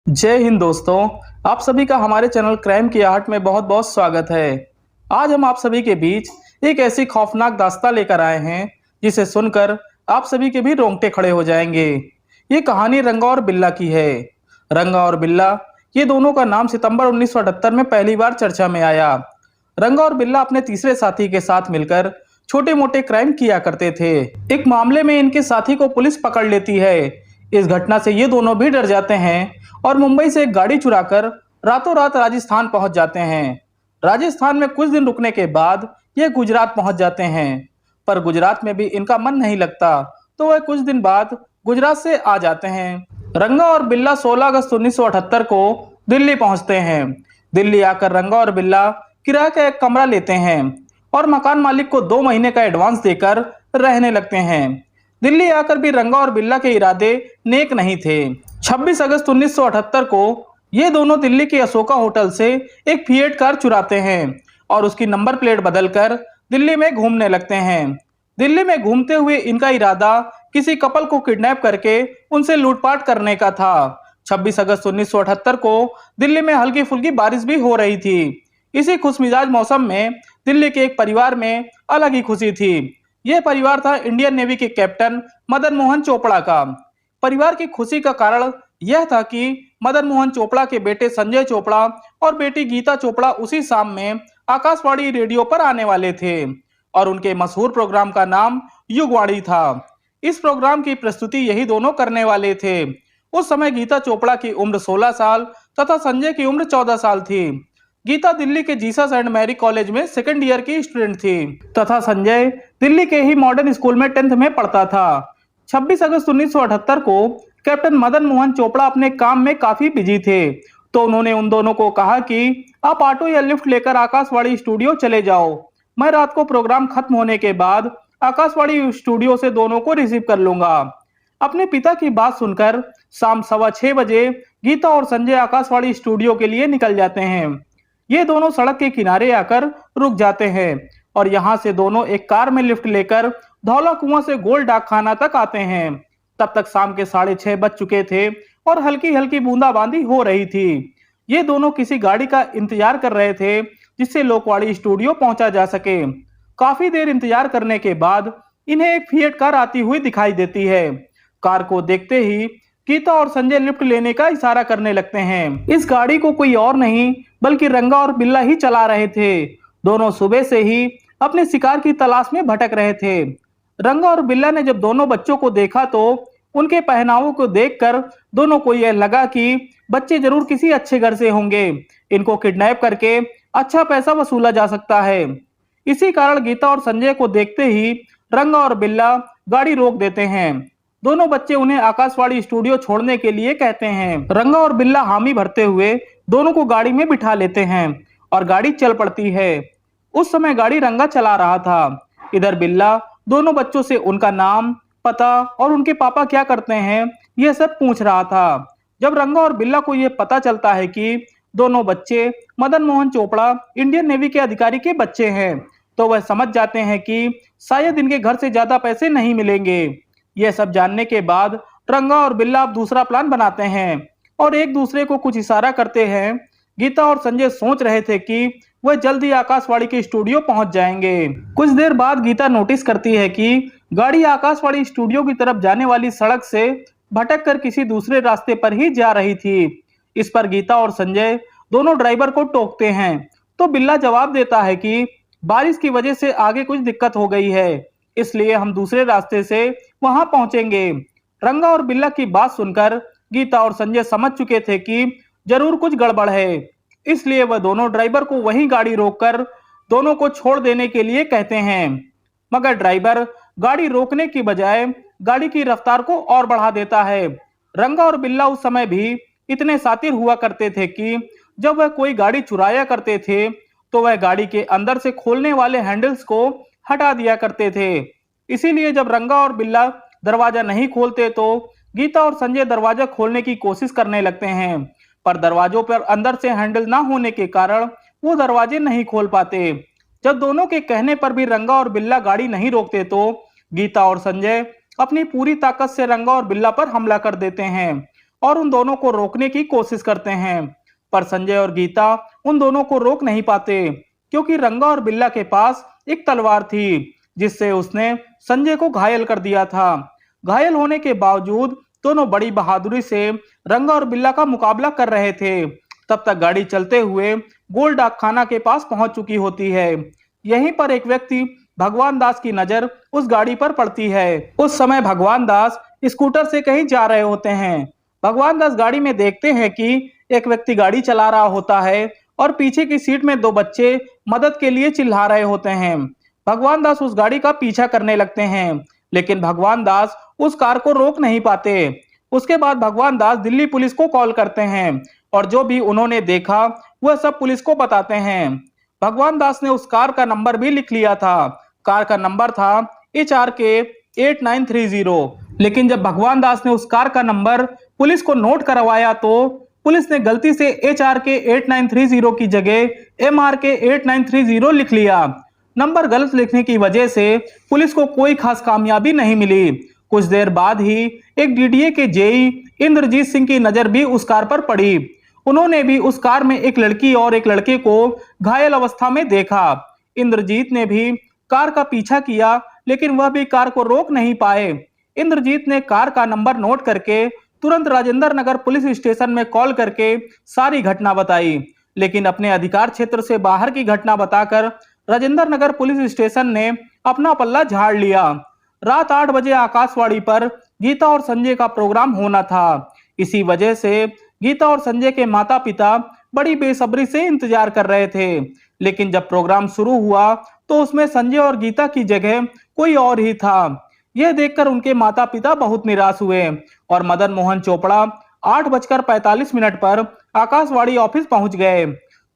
जय हिंद दोस्तों। आप सभी का हमारे चैनल क्राइम की आहट में बहुत बहुत स्वागत है। आज हम आप सभी के बीच एक ऐसी खौफनाक दास्तां लेकर आए हैं जिसे सुनकर आप सभी के भी रोंगटे खड़े हो जाएंगे। ये कहानी रंगा और बिल्ला की है। रंगा और बिल्ला ये दोनों का नाम सितंबर 1978 में पहली बार चर्चा में आया। रंगा और बिल्ला अपने तीसरे साथी के साथ मिलकर छोटे मोटे क्राइम किया करते थे। एक मामले में इनके साथी को पुलिस पकड़ लेती है। इस घटना से ये दोनों भी डर जाते हैं और मुंबई से एक गाड़ी चुराकर रातों रात राजस्थान पहुंच जाते हैं। राजस्थान में कुछ दिन रुकने के बाद ये गुजरात पहुंच जाते हैं, पर गुजरात में भी इनका मन नहीं लगता, तो वह कुछ दिन बाद गुजरात से आ जाते हैं। रंगा और बिल्ला 16 अगस्त 1978 को दिल्ली पहुंचते हैं। दिल्ली आकर रंगा और बिल्ला किराए का एक कमरा लेते हैं और मकान मालिक को 2 महीने का एडवांस देकर रहने लगते हैं। दिल्ली आकर भी रंगा और बिल्ला के इरादे नेक नहीं थे। 26 अगस्त 1978 को ये दोनों दिल्ली के अशोका होटल से एक फिएट कार चुराते हैं और उसकी नंबर प्लेट बदलकर दिल्ली में घूमने लगते हैं। दिल्ली में घूमते हुए इनका इरादा किसी कपल को किडनैप करके उनसे लूटपाट करने का था। 26 अगस्त 1978 को दिल्ली में हल्की फुल्की बारिश भी हो रही थी। इसी खुशमिजाज मौसम में दिल्ली के एक परिवार में अलग ही खुशी थी। यह परिवार था इंडियन नेवी के कैप्टन मदन मोहन चोपड़ा का। परिवार की खुशी का कारण यह था कि मदन मोहन चोपड़ा के बेटे संजय चोपड़ा और बेटी गीता चोपड़ा उसी शाम में आकाशवाणी रेडियो पर आने वाले थे और उनके मशहूर प्रोग्राम का नाम युगवाणी था। इस प्रोग्राम की प्रस्तुति यही दोनों करने वाले थे। उस समय गीता चोपड़ा की उम्र 16 साल तथा संजय की उम्र 14 साल थी। गीता दिल्ली के जीसस एंड मैरी कॉलेज में सेकेंड ईयर की स्टूडेंट थी तथा संजय दिल्ली के ही मॉडर्न स्कूल में 10th में पढ़ता था। 26 अगस्त 1978 को कैप्टन मदन मोहन चोपड़ा अपने काम में काफी बिजी थे, तो उन्होंने उन दोनों को कहा कि आप ऑटो या लिफ्ट लेकर आकाशवाणी स्टूडियो चले जाओ। मैं रात को प्रोग्राम खत्म होने के बाद आकाशवाणी स्टूडियो से दोनों को रिसीव कर लूंगा। अपने पिता की बात सुनकर शाम 6:15 बजे गीता और संजय आकाशवाणी स्टूडियो के लिए निकल जाते हैं। ये दोनों सड़क के किनारे आकर रुक जाते हैं और यहाँ से दोनों एक कार में लिफ्ट लेकर धौला कुआं से गोल डाक खाना तक आते हैं। तब तक शाम के 6:30 बज चुके थे और हल्की हल्की बूंदाबांदी हो रही थी। ये दोनों किसी गाड़ी का इंतजार कर रहे थे जिससे लोकवाणी स्टूडियो पहुंचा जा सके। काफी देर इंतजार करने के बाद इन्हें एक फिएट कार आती हुई दिखाई देती है। कार को देखते ही गीता और संजय लिफ्ट लेने का इशारा करने लगते हैं। इस गाड़ी को कोई और नहीं बल्कि रंगा और बिल्ला ही चला रहे थे। दोनों सुबह से ही अपने शिकार की तलाश में भटक रहे थे। रंगा और बिल्ला ने जब दोनों बच्चों को देखा तो उनके पहनावों को देखकर दोनों को यह लगा कि बच्चे जरूर किसी अच्छे घर से होंगे। इनको किडनैप करके अच्छा पैसा वसूला जा सकता है। इसी कारण गीता और संजय को देखते ही रंगा और बिल्ला गाड़ी रोक देते हैं। दोनों बच्चे उन्हें आकाशवाणी स्टूडियो छोड़ने के लिए कहते हैं। रंगा और बिल्ला हामी भरते हुए दोनों को गाड़ी में बिठा लेते हैं और गाड़ी चल पड़ती है। उस समय गाड़ी रंगा चला रहा था। इधर बिल्ला दोनों बच्चों से उनका नाम, पता और उनके पापा क्या करते हैं यह सब पूछ रहा था। जब रंगा और बिल्ला को यह पता चलता है कि दोनों बच्चे मदन मोहन चोपड़ा इंडियन नेवी के अधिकारी के बच्चे हैं, तो वह समझ जाते हैं कि शायद इनके घर से ज्यादा पैसे नहीं मिलेंगे। यह सब जानने के बाद रंगा और बिल्ला अब दूसरा प्लान बनाते हैं और एक दूसरे को कुछ इशारा करते हैं। गीता और संजय सोच रहे थे कि वह जल्दी आकाशवाणी के स्टूडियो पहुंच जाएंगे। कुछ देर बाद गीता नोटिस करती है कि गाड़ी आकाशवाणी स्टूडियो की तरफ जाने वाली सड़क से भटक कर किसी दूसरे रास्ते पर ही जा रही थी। इस पर गीता और संजय दोनों ड्राइवर को टोकते हैं, तो बिल्ला जवाब देता है कि बारिश की वजह से आगे कुछ दिक्कत हो गई है, इसलिए हम दूसरे रास्ते से वहां पहुंचेंगे। रंगा और बिल्ला की बात सुनकर गीता और संजय समझ चुके थे कि जरूर कुछ गड़बड़ है, इसलिए वह दोनों ड्राइवर को वहीं गाड़ी रोककर दोनों को छोड़ देने के लिए कहते हैं। मगर ड्राइवर गाड़ी रोकने की बजाय गाड़ी की रफ्तार को और बढ़ा देता है। रंगा और बिल्ला उस समय भी इतने शातिर हुआ करते थे कि जब वह कोई गाड़ी चुराया करते थे तो वह गाड़ी के अंदर से खोलने वाले हैंडल्स को हटा दिया करते थे। इसीलिए जब रंगा और बिल्ला दरवाजा नहीं खोलते तो गीता और संजय दरवाजा खोलने की कोशिश करने लगते हैं, पर दरवाजों पर अंदर से हैंडल ना होने के कारण वो दरवाजे नहीं खोल पाते। जब दोनों के कहने पर भी रंगा और बिल्ला गाड़ी नहीं रोकते तो गीता और संजय अपनी पूरी ताकत से रंगा और बिल्ला पर हमला कर देते हैं और उन दोनों को रोकने की कोशिश करते हैं। पर संजय और गीता उन दोनों को रोक नहीं पाते, क्योंकि रंगा और बिल्ला के पास एक तलवार थी जिससे उसने संजय को घायल कर दिया था। घायल होने के बावजूद दोनों बड़ी बहादुरी से रंगा और बिल्ला का मुकाबला कर रहे थे। तब तक गाड़ी चलते हुए गोल डाकखाना के पास पहुंच चुकी होती है। यहीं पर एक व्यक्ति भगवान दास की नजर उस गाड़ी पर पड़ती है। उस समय भगवान दास स्कूटर से कहीं जा रहे होते हैं। भगवान दास गाड़ी में देखते हैं कि एक व्यक्ति गाड़ी चला रहा होता है और पीछे की सीट में दो बच्चे मदद के लिए चिल्ला रहे होते हैं। भगवान दास उस गाड़ी का पीछा करने लगते हैं, लेकिन भगवान दास उस कार को रोक नहीं पाते। उसके बाद भगवान दास दिल्ली पुलिस को कॉल करते हैं और जो भी उन्होंने देखा वह सब पुलिस को बताते हैं। भगवान दास ने उस कार का नंबर भी लिख लिया था। कार का नंबर था HRK 8930। लेकिन जब भगवान दास ने उस कार का नंबर पुलिस को नोट करवाया तो पुलिस ने गलती से HRK 8930 की जगह MRK 8930 लिख लिया। नंबर गलत लिखने की वजह से पुलिस को कोई खास कामयाबी नहीं मिली। कुछ देर बाद ही एक DDA के जेई इंद्रजीत सिंह की नजर भी उस कार पर पड़ी। उन्होंने भी उस कार में एक लड़की और एक लड़के को घायल अवस्था में देखा। इंद्रजीत ने भी कार का पीछा किया, लेकिन वह भी कार को रोक नहीं पाए। इंद्रजीत ने कार का नंबर नोट करके तुरंत राजेंद्र नगर पुलिस स्टेशन में कॉल करके सारी घटना बताई, लेकिन अपने अधिकार क्षेत्र से बाहर की घटना बताकर राजेंद्र नगर पुलिस स्टेशन ने अपना पल्ला झाड़ लिया। रात 8 बजे आकाशवाणी पर गीता और संजय का प्रोग्राम होना था। इसी वजह से गीता और संजय के माता पिता बड़ी बेसब्री से इंतजार कर रहे थे। लेकिन जब प्रोग्राम शुरू हुआ तो उसमें संजय और गीता की जगह कोई और ही था। यह देखकर उनके माता पिता बहुत निराश हुए और मदन मोहन चोपड़ा 8:45 पर आकाशवाणी ऑफिस पहुंच गए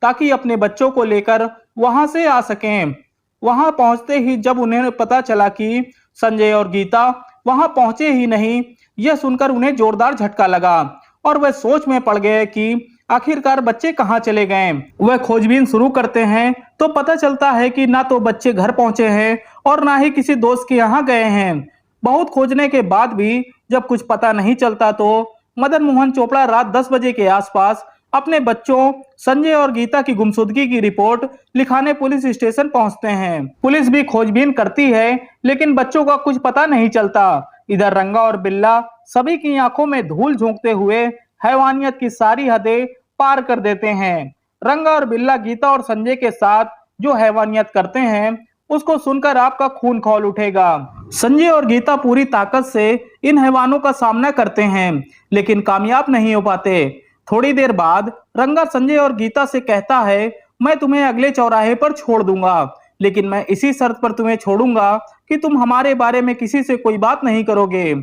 ताकि अपने बच्चों को लेकर वहां से आ सकें। वहां पहुंचते ही जब उन्हें पता चला कि संजय और गीता वहां पहुंचे ही नहीं, यह सुनकर उन्हें जोरदार झटका लगा और वह सोच में पड़ गए कि आखिरकार बच्चे कहां चले गए। वह खोजबीन शुरू करते हैं तो पता चलता है कि ना तो बच्चे घर पहुंचे हैं और ना ही किसी दोस्त के यहाँ गए हैं। बहुत खोजने के बाद भी जब कुछ पता नहीं चलता तो मदन मोहन चोपड़ा रात 10 बजे के आसपास अपने बच्चों संजय और गीता की गुमशुदगी की रिपोर्ट लिखाने पुलिस स्टेशन पहुंचते हैं। पुलिस भी खोजबीन करती है, लेकिन बच्चों का कुछ पता नहीं चलता। इधर रंगा और बिल्ला सभी की आंखों में धूल झोंकते हुए हैवानियत की सारी हदें पार कर देते हैं। रंगा और बिल्ला गीता और संजय के साथ जो हैवानियत करते हैं उसको सुनकर आपका खून खौल उठेगा। संजय और गीता पूरी ताकत से इन हैवानों का सामना करते हैं, लेकिन कामयाब नहीं हो पाते। थोड़ी देर बाद रंगा संजय और गीता से कहता है, मैं तुम्हें अगले चौराहे पर छोड़ दूंगा, लेकिन मैं इसी शर्त पर तुम्हें छोड़ूंगा कि तुम हमारे बारे में किसी से कोई बात नहीं करोगे।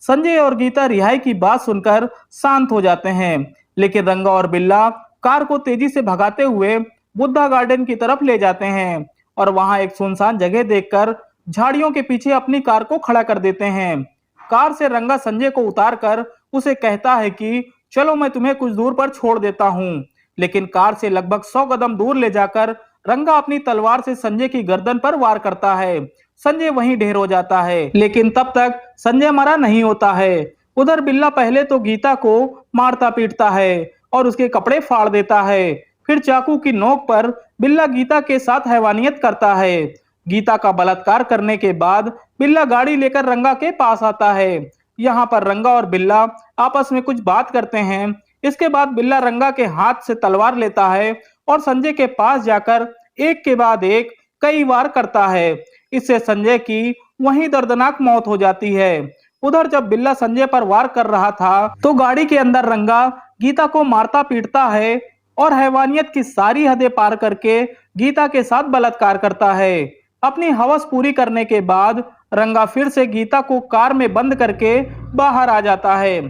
संजय और गीता रिहाई की बात सुनकर शांत हो जाते हैं, लेकिन रंगा और बिल्ला कार को तेजी से भगाते हुए बुद्धा गार्डन की तरफ ले जाते हैं और वहां एक सुनसान जगह देखकर झाड़ियों के पीछे अपनी कार को खड़ा कर देते हैं। कार से रंगा संजय को उतारकर उसे कहता है कि चलो मैं तुम्हें कुछ दूर पर छोड़ देता हूँ, लेकिन कार से लगभग 100 कदम दूर ले जाकर रंगा अपनी तलवार से संजय की गर्दन पर वार करता है। संजय वहीं ढेर हो जाता है, लेकिन तब तक संजय मरा नहीं होता है। उधर बिल्ला पहले तो गीता को मारता पीटता है और उसके कपड़े फाड़ देता है। फिर चाकू की नोक पर बिल्ला गीता के साथ हैवानियत करता है। गीता का बलात्कार करने के बाद बिल्ला गाड़ी लेकर रंगा के पास आता है। यहाँ पर रंगा और बिल्ला आपस में कुछ बात करते हैं। इसके बाद बिल्ला रंगा के हाथ से तलवार लेता है और संजय के पास जाकर एक के बाद एक कई वार करता है। इससे संजय की वहीं दर्दनाक मौत हो जाती है। उधर जब बिल्ला संजय पर वार कर रहा था तो गाड़ी के अंदर रंगा गीता को मारता पीटता है और हैवानियत की सारी हदें पार करके गीता के साथ बलात्कार करता है। अपनी हवस पूरी करने के बाद रंगा फिर से गीता को कार में बंद करके बाहर आ जाता है।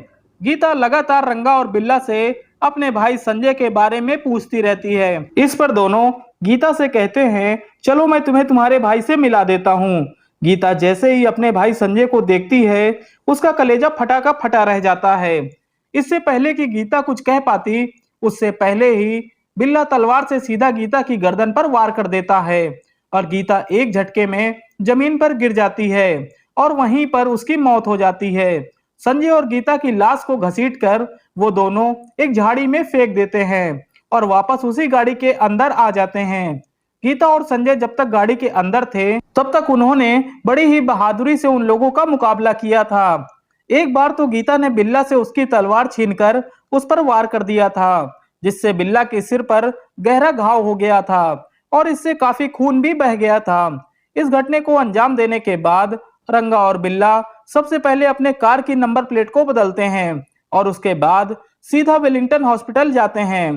गीता लगातार रंगा और बिल्ला से अपने भाई संजय के बारे में पूछती रहती है। इस पर दोनों गीता से कहते हैं, चलो मैं तुम्हें तुम्हारे भाई से मिला देता हूँ। गीता जैसे ही अपने भाई संजय को देखती है, उसका कलेजा फटा का फटा रह जाता है। इससे पहले कि गीता कुछ कह पाती, उससे पहले ही बिल्ला तलवार से सीधा गीता की गर्दन पर वार कर देता है और गीता एक झटके में जमीन पर गिर जाती है और वहीं पर उसकी मौत हो जाती है। संजय और गीता की लाश को घसीटकर वो दोनों एक झाड़ी में फेंक देते हैं और वापस उसी गाड़ी के अंदर आ जाते हैं। गीता और संजय जब तक गाड़ी के अंदर थे तब तक उन्होंने बड़ी ही बहादुरी से उन लोगों का मुकाबला किया था। एक बार तो गीता ने बिल्ला से उसकी तलवार छीनकर उस पर वार कर दिया था, जिससे बिल्ला के सिर पर गहरा घाव हो गया था और इससे काफी खून भी बह गया था। इस घटने को अंजाम देने के बाद रंगा और बिल्ला सबसे पहले अपने कार की नंबर प्लेट को बदलते हैं और उसके बाद सीधा वेलिंगटन हॉस्पिटल जाते हैं।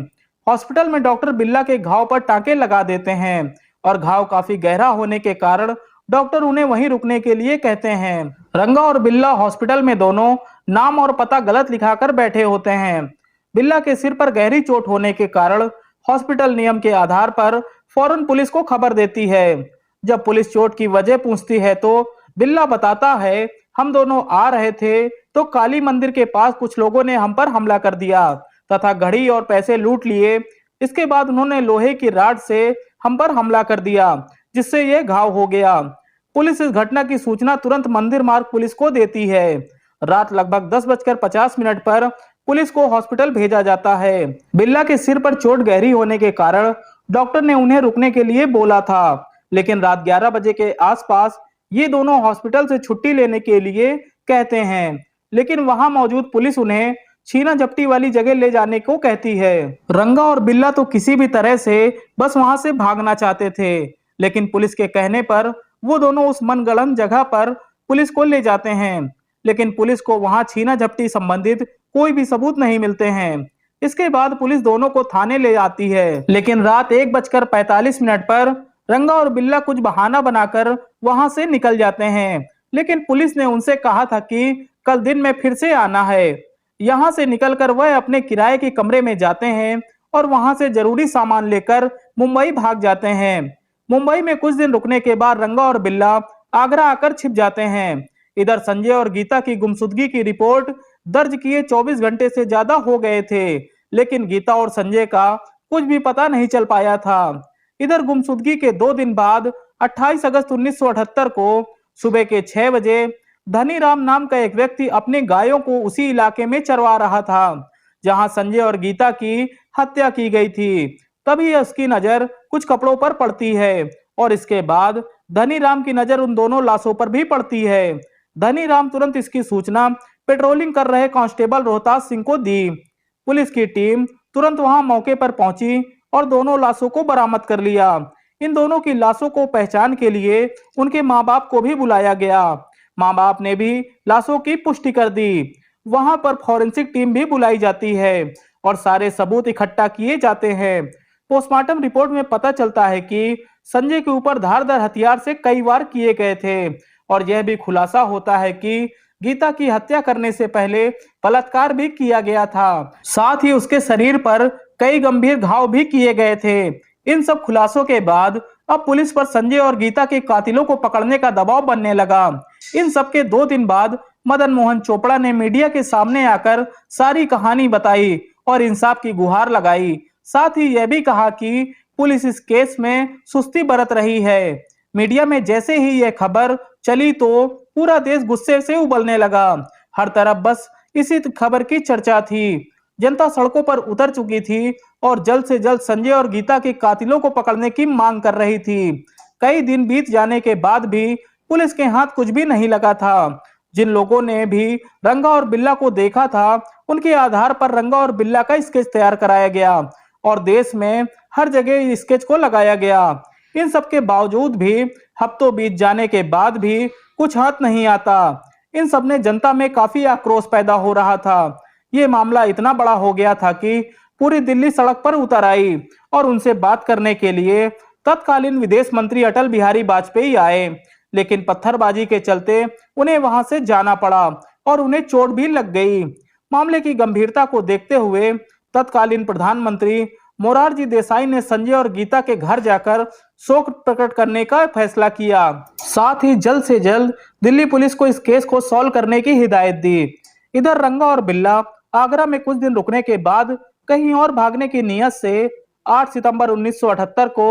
हॉस्पिटल में डॉक्टर बिल्ला के घाव पर टांके लगा देते हैं और घाव काफी गहरा होने के कारण डॉक्टर उन्हें वहीं रुकने के लिए कहते हैं। रंगा और बिल्ला हॉस्पिटल में दोनों नाम और पता गलत लिखाकर बैठे होते हैं। बिल्ला के सिर पर गहरी चोट होने के कारण हॉस्पिटल नियम के आधार पर फौरन पुलिस को खबर देती है। जब पुलिस चोट की वजह पूछती है तो बिल्ला बताता है, हम दोनों आ रहे थे तो काली मंदिर के पास कुछ लोगों ने हम पर हमला कर दिया तथा घड़ी और पैसे लूट लिए। इसके बाद उन्होंने लोहे की राड से हम पर हमला कर दिया, जिससे ये घाव हो गया। पुलिस इस घटना की सूचना तुरंत मंदिर मार्ग पुलिस को देती है। रात लगभग 10:50 पर पुलिस को हॉस्पिटल भेजा जाता है। बिल्ला के सिर पर चोट गहरी होने के कारण डॉक्टर ने उन्हें रुकने के लिए बोला था, लेकिन रात 11 बजे के आसपास ये दोनों हॉस्पिटल से छुट्टी लेने के लिए कहते हैं, लेकिन वहां मौजूद पुलिस उन्हें छीना झपटी वाली जगह ले जाने को कहती है। रंगा और बिल्ला तो किसी भी तरह से बस वहां से भागना चाहते थे, लेकिन पुलिस के कहने पर वो दोनों उस मनगढ़ंत जगह पर पुलिस को ले जाते हैं, लेकिन पुलिस को वहां छीना झपटी संबंधित कोई भी सबूत नहीं मिलते हैं। इसके बाद पुलिस दोनों को थाने ले आती है, लेकिन रात 1:45 पर रंगा और बिल्ला कुछ बहाना बनाकर वहां से निकल जाते हैं, लेकिन पुलिस ने उनसे कहा था कि कल दिन में फिर से आना है। यहाँ से निकलकर वह अपने किराए के कमरे में जाते हैं और वहां से जरूरी सामान लेकर मुंबई भाग जाते हैं। मुंबई में कुछ दिन रुकने के बाद रंगा और बिल्ला आगरा आकर छिप जाते हैं। इधर संजय और गीता की गुमशुदगी की रिपोर्ट दर्ज किए 24 घंटे से ज्यादा हो गए थे, लेकिन गीता और संजय का कुछ भी पता नहीं चल पाया था। इधर गुमशुदगी के 2 दिन बाद 28 अगस्त 1978 को सुबह के 6 बजे धनीराम नाम का एक व्यक्ति अपने गायों को उसी इलाके में चरवा रहा था जहां संजय और गीता की हत्या की गई थी। तभी उसकी नजर कुछ कपड़ों पर पड़ती है और इसके बाद धनीराम की नजर उन दोनों लाशों पर भी पड़ती है। धनीराम तुरंत इसकी सूचना पेट्रोलिंग कर रहे कांस्टेबल रोहतास सिंह को दी। पुलिस की टीम तुरंत वहां मौके पर पहुंची और दोनों लाशों को बरामद कर लिया। इन दोनों की लाशों को पहचान के लिए उनके माँ बाप को भी बुलाया गया। माँ बाप ने भी लाशों की पुष्टि कर दी। वहां पर फॉरेंसिक टीम भी बुलाई जाती है और सारे सबूत इकट्ठा किए जाते हैं। पोस्टमार्टम रिपोर्ट में पता चलता है कि संजय के ऊपर धारदार हथियार से कई वार किए गए थे और यह भी खुलासा होता है कि गीता की हत्या करने से पहले बलात्कार भी किया गया था। साथ ही उसके शरीर पर कई गंभीर घाव भी किए गए थे। इन सब खुलासों के बाद अब पुलिस पर संजय और गीता के कातिलों को पकड़ने का दबाव बनने लगा। इन सब के 2 दिन बाद मदन मोहन चोपड़ा ने मीडिया के सामने आकर सारी कहानी बताई और इंसाफ की गुहार लगाई। साथ ही यह भी कहा कि पुलिस इस केस में सुस्ती बरत रही है। मीडिया में जैसे ही यह खबर चली तो पूरा देश गुस्से से उबलने लगा। हर तरफ बस इसी खबर की चर्चा थी। जनता सड़कों पर उतर चुकी थी और जल्द से जल्द संजय और गीता के कातिलों को पकड़ने की मांग कर रही थी। कई दिन बीत जाने के बाद भी पुलिस के हाथ कुछ भी नहीं लगा था। जिन लोगों ने भी रंगा और बिल्ला को देखा था उनके आधार पर रंगा और बिल्ला का स्केच तैयार कराया गया और देश में हर जगह इस स्केच को लगाया गया। इन सब के बावजूद भी हफ्तों बीत जाने के बाद भी कुछ हाथ नहीं आता। इन सब ने जनता में काफी आक्रोश पैदा हो रहा था। ये मामला इतना बड़ा हो गया था कि पूरी दिल्ली सड़क पर उतर आई और उनसे बात करने के लिए तत्कालीन विदेश मंत्री अटल बिहारी वाजपेयी आए, लेकिन पत्थरबाजी के चलते उन्हें वहां से जाना पड़ा और उन्हें चोट भी लग गई। मामले की गंभीरता को देखते हुए तत्कालीन प्रधानमंत्री मोरारजी देसाई ने संजय और गीता के घर जाकर शोक प्रकट करने का फैसला किया। साथ ही जल्द से जल्द दिल्ली पुलिस को इस केस को सॉल्व करने की हिदायत दी। इधर रंगा और बिल्ला आगरा में कुछ दिन रुकने के बाद कहीं और भागने की नीयत से 8 सितंबर 1978 को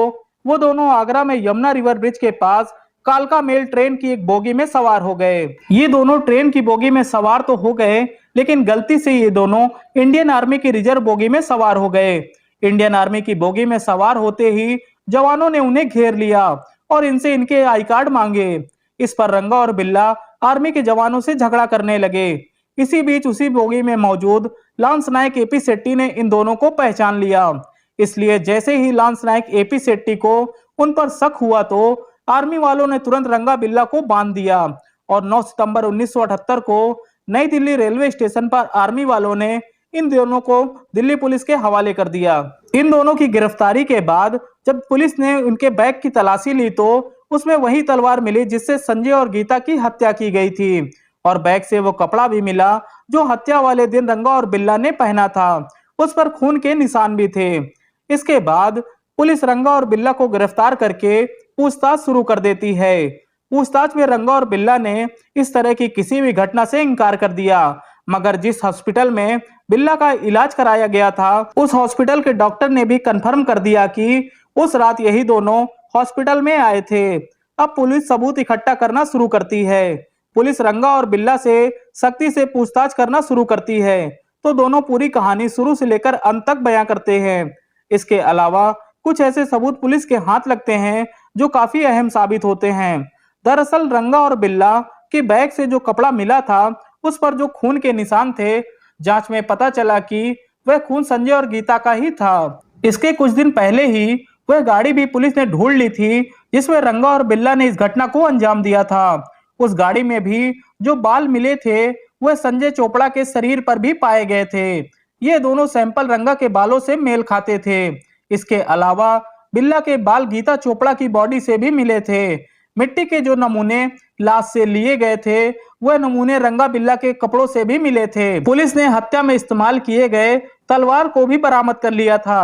वो दोनों आगरा में यमुना रिवर ब्रिज के पास कालका मेल ट्रेन की एक बोगी में सवार हो गए। ये दोनों ट्रेन की बोगी में सवार तो हो गए, लेकिन गलती से ये दोनों इंडियन आर्मी की रिजर्व बोगी में सवार हो गए। इंडियन आर्मी की बोगी में सवार होते ही जवानों ने उन्हें घेर लिया और इनसे इनके आई कार्ड मांगे। इस पर रंगा और बिल्ला आर्मी के जवानों से झगड़ा करने लगे। इसी बीच उसी बोगी में मौजूद लांस नायक एपी सेट्टी ने इन दोनों को पहचान लिया। इसलिए जैसे ही लांस नायक एपी सेट्टी को उन पर शक हुआ तो आर्मी वालों ने तुरंत रंगा बिल्ला को बांध दिया और 9 सितंबर 1978 को नई दिल्ली रेलवे स्टेशन पर आर्मी वालों ने इन दोनों को दिल्ली पुलिस के हवाले कर दिया। इन दोनों की गिरफ्तारी के बाद जब पुलिस ने उनके बैग की तलाशी ली तो उसमें वही तलवार मिली जिससे संजय और गीता की हत्या की गई थी, और बैग से वो कपड़ा भी मिला जो हत्या वाले दिन रंगा और बिल्ला ने पहना था। उस पर खून के निशान भी थे। इसके बाद पुलिस रंगा और बिल्ला को गिरफ्तार करके पूछताछ शुरू कर देती है। पूछताछ में रंगा और बिल्ला ने इस तरह की किसी भी घटना से इनकार कर दिया, मगर जिस हॉस्पिटल में बिल्ला का इलाज कराया गया था उस हॉस्पिटल के डॉक्टर ने भी कंफर्म कर दिया कि उस रात यही दोनों हॉस्पिटल में आए थे। अब पुलिस सबूत इकट्ठा करना शुरू करती है। पुलिस रंगा और बिल्ला से सख्ती से पूछताछ करना शुरू करती है तो दोनों पूरी कहानी शुरू से लेकर अंत तक बयां करते हैं। इसके अलावा कुछ ऐसे सबूत पुलिस के हाथ लगते हैं जो काफी अहम साबित होते हैं। दरअसल रंगा और बिल्ला के बैग से जो कपड़ा मिला था उस पर जो खून के निशान थे, जांच में पता चला कि वह खून संजय और गीता का ही था। इसके कुछ दिन पहले ही वह गाड़ी भी पुलिस ने ढूंढ ली थी जिसमें रंगा और बिल्ला ने इस घटना को अंजाम दिया था। उस गाड़ी में भी जो बाल मिले थे वह संजय चोपड़ा के शरीर पर भी पाए गए थे। ये दोनों सैंपल रंगा के बालों से मेल खाते थे। इसके अलावा बिल्ला के बाल गीता चोपड़ा की बॉडी से भी मिले थे। मिट्टी के जो नमूने लाश से लिए गए थे वह नमूने रंगा बिल्ला के कपड़ों से भी मिले थे। पुलिस ने हत्या में इस्तेमाल किए गए तलवार को भी बरामद कर लिया था।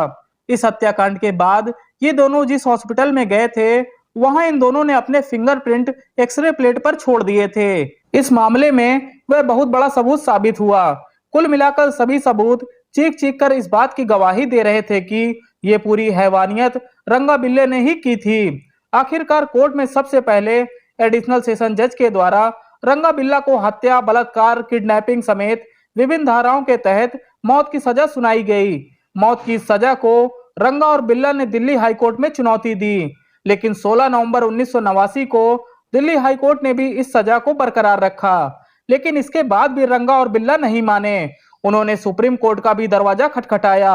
इस हत्याकांड के बाद ये दोनों जिस हॉस्पिटल में गए थे वहां इन दोनों ने अपने फिंगरप्रिंट एक्सरे प्लेट पर छोड़ दिए थे। इस मामले में वह बहुत बड़ा सबूत साबित हुआ। कुल मिलाकर सभी सबूत चीख चीख कर इस बात की गवाही दे रहे थे कि ये पूरी हैवानियत रंगा बिल्ले ने ही की थी। आखिरकार कोर्ट में सबसे पहले एडिशनल सेशन जज के द्वारा रंगा बिल्ला को हत्या, बलात्कार, किडनैपिंग समेत विभिन्न धाराओं के तहत मौत की सजा सुनाई गई। मौत की सजा को रंगा और बिल्ला ने दिल्ली हाईकोर्ट में चुनौती दी, लेकिन 16 नवंबर 1989 को दिल्ली हाईकोर्ट ने भी इस सजा को बरकरार रखा। लेकिन इसके बाद भी रंगा और बिल्ला नहीं माने। उन्होंने सुप्रीम कोर्ट का भी दरवाजा खटखटाया,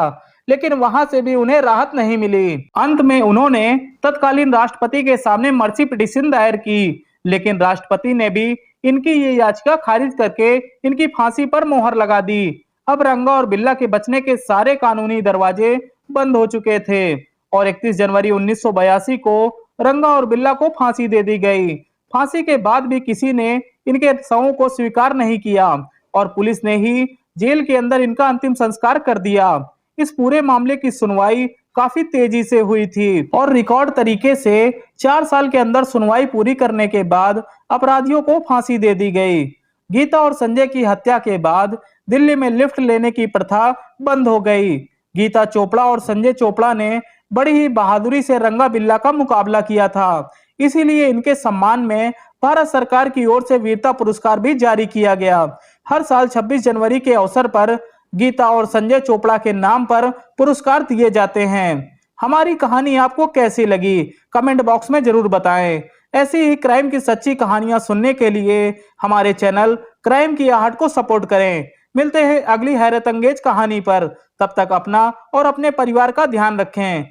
लेकिन वहां से भी उन्हें राहत नहीं मिली। अंत में उन्होंने तत्कालीन राष्ट्रपति के सामने मर्सी पिटीशन दायर की, लेकिन राष्ट्रपति ने भी इनकी ये याचिका खारिज करके इनकी फांसी पर मोहर लगा दी। अब रंगा और बिल्ला के बचने के सारे कानूनी दरवाजे बंद हो चुके थे और 31 जनवरी 1982 को रंगा और बिल्ला को फांसी दे दी गई। फांसी के बाद भी किसी ने इनके शवों को स्वीकार नहीं किया और पुलिस ने ही जेल के अंदर इनका अंतिम संस्कार कर दिया। इस पूरे मामले की सुनवाई काफी तेजी से हुई थी और रिकॉर्ड तरीके से 4 साल के अंदर सुनवाई पूरी करने के बाद अपराधियों को फांसी दे दी गई। गीता और संजय की हत्या के बाद दिल्ली में लिफ्ट लेने की प्रथा बंद हो गई। गीता चोपड़ा और संजय चोपड़ा ने बड़ी ही बहादुरी से रंगा बिल्ला का मुकाबला किया था, इसीलिए इनके सम्मान में भारत सरकार की ओर से वीरता पुरस्कार भी जारी किया गया। हर साल 26 जनवरी के अवसर पर गीता और संजय चोपड़ा के नाम पर पुरस्कार दिए जाते हैं। हमारी कहानी आपको कैसी लगी कमेंट बॉक्स में जरूर बताएं। ऐसी ही क्राइम की सच्ची कहानियां सुनने के लिए हमारे चैनल क्राइम की आहट को सपोर्ट करें। मिलते हैं अगली हैरत अंगेज कहानी पर। तब तक अपना और अपने परिवार का ध्यान रखें।